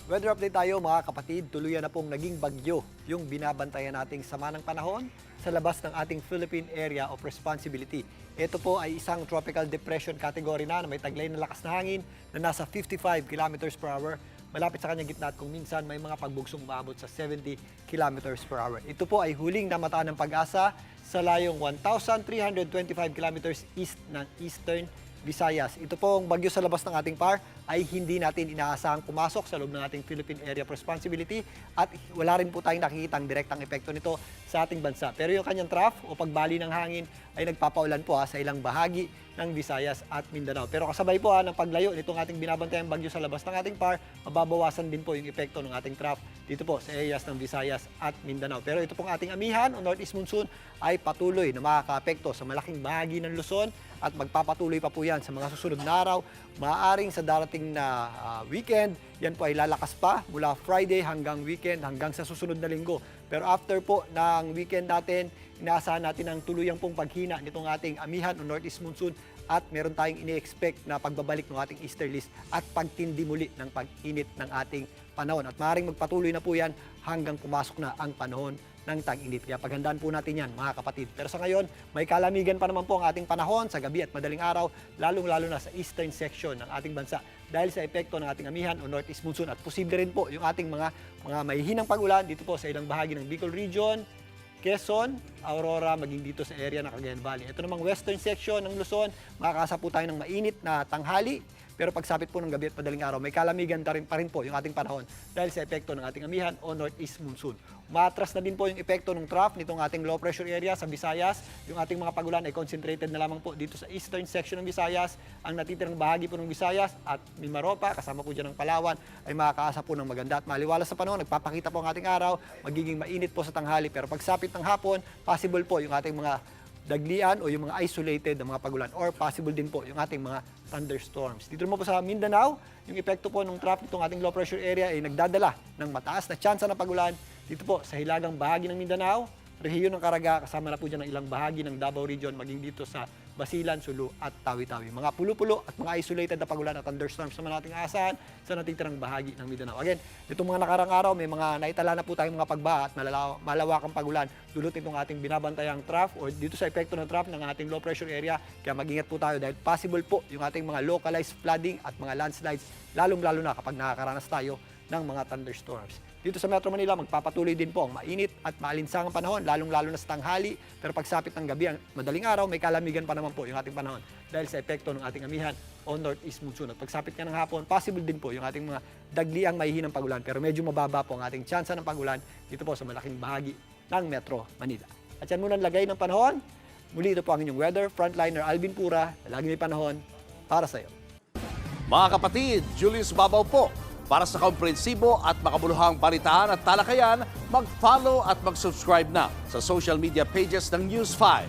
Weather update tayo mga kapatid, tuluyan na pong naging bagyo yung binabantayan nating sama ng panahon sa labas ng ating Philippine Area of Responsibility. Ito po ay isang tropical depression category na may taglay na lakas na hangin na nasa 55 kilometers per hour. Malapit sa kanyang gitna at kung minsan may mga pagbugsong maabot sa 70 kilometers per hour. Ito po ay huling namataan ng pag-asa sa layong 1,325 kilometers east ng Eastern Visayas. Ito pong bagyo sa labas ng ating PAR ay hindi natin inaasahang pumasok sa loob ng ating Philippine Area of Responsibility at wala rin po tayong nakikitang direktang epekto nito sa ating bansa. Pero yung kanyang trough o pagbali ng hangin ay nagpapaulan po sa ilang bahagi ng Visayas at Mindanao. Pero kasabay po ng paglayo nitong ating binabantayang bagyo sa labas ng ating PAR, mababawasan din po yung epekto ng ating trough dito po sa areas ng Visayas at Mindanao. Pero ito pong ating amihan o Northeast Monsoon ay patuloy na makakaapekto sa malaking bahagi ng Luzon at magpapatuloy pa po yan sa mga susunod na araw. Maaaring sa darating na weekend, yan po ay lalakas pa mula Friday hanggang weekend, hanggang sa susunod na linggo. Pero after po ng weekend natin, inaasahan natin ang tuluyang pong paghina nitong ating amihan o Northeast Monsoon at meron tayong ini-expect na pagbabalik ng ating easterlies at pagtindi muli ng pag-init ng ating panahon. At maaaring magpatuloy na po yan hanggang pumasok na ang panahon ng tag-init. Kaya paghandaan po natin yan, mga kapatid. Pero sa ngayon, may kalamigan pa naman po ang ating panahon sa gabi at madaling araw, lalong-lalo na sa eastern section ng ating bansa dahil sa epekto ng ating amihan o Northeast Monsoon. At posible rin po yung ating mga mahihinang pag-ulan dito po sa ilang bahagi ng Bicol Region, Quezon, Aurora, maging dito sa area ng Cagayan Valley. Ito namang western section ng Luzon, makakasa po tayo ng mainit na tanghali. Pero pagsapit po ng gabi at madaling araw, may kalamigan pa rin po yung ating panahon dahil sa epekto ng ating amihan o Northeast Monsoon. Umatras na din po yung epekto ng trough nitong ating low pressure area sa Visayas. Yung ating mga pagulan ay concentrated na lamang po dito sa eastern section ng Visayas. Ang natitirang bahagi po ng Visayas at Mimaropa, kasama po dyan ng Palawan, ay makakaasa po ng maganda at maliwalas sa panahon. Nagpapakita po ang ating araw, magiging mainit po sa tanghali. Pero pagsapit ng hapon, possible po yung ating mga daglian o yung mga isolated na mga pagulan or possible din po yung ating mga thunderstorms. Dito naman po sa Mindanao, yung epekto po ng trough nitong ating low pressure area ay nagdadala ng mataas na tsansa ng pagulan dito po sa hilagang bahagi ng Mindanao, rehiyon ng Caraga, kasama na po dyan ng ilang bahagi ng Davao Region, maging dito sa Basilan, Sulu at Tawi-Tawi. Mga pulo-pulo at mga isolated na pagulan at thunderstorms naman nating asahan sa natitirang bahagi ng Mindanao. Again, itong mga nakarang araw, may mga naitala na po tayong mga pagbaha at malawakang pagulan dulot itong ating binabantayang trough o dito sa epekto ng trough ng ating low pressure area. Kaya mag-ingat po tayo dahil possible po yung ating mga localized flooding at mga landslides, lalong-lalo na kapag nakakaranas tayo ng mga thunderstorms. Dito sa Metro Manila, magpapatuloy din po ang mainit at maalinsangang panahon, lalong-lalo na sa tanghali. Pero pagsapit ng gabi, ang madaling araw, may kalamigan pa naman po yung ating panahon dahil sa epekto ng ating amihan o Northeast Monsoon. At pagsapit nga ng hapon, possible din po yung ating mga dagliang mahihinang pagulan. Pero medyo mababa po ang ating tsansa ng pagulan dito po sa malaking bahagi ng Metro Manila. At yan muna ang lagay ng panahon. Muli ito po ang inyong weather frontliner Alvin Pura, na lagi may panahon para sa iyo. Mga kapatid, Julius Babaw po. Para sa komprehensibo at makabuluhang balitaan at talakayan, mag-follow at mag-subscribe na sa social media pages ng News 5.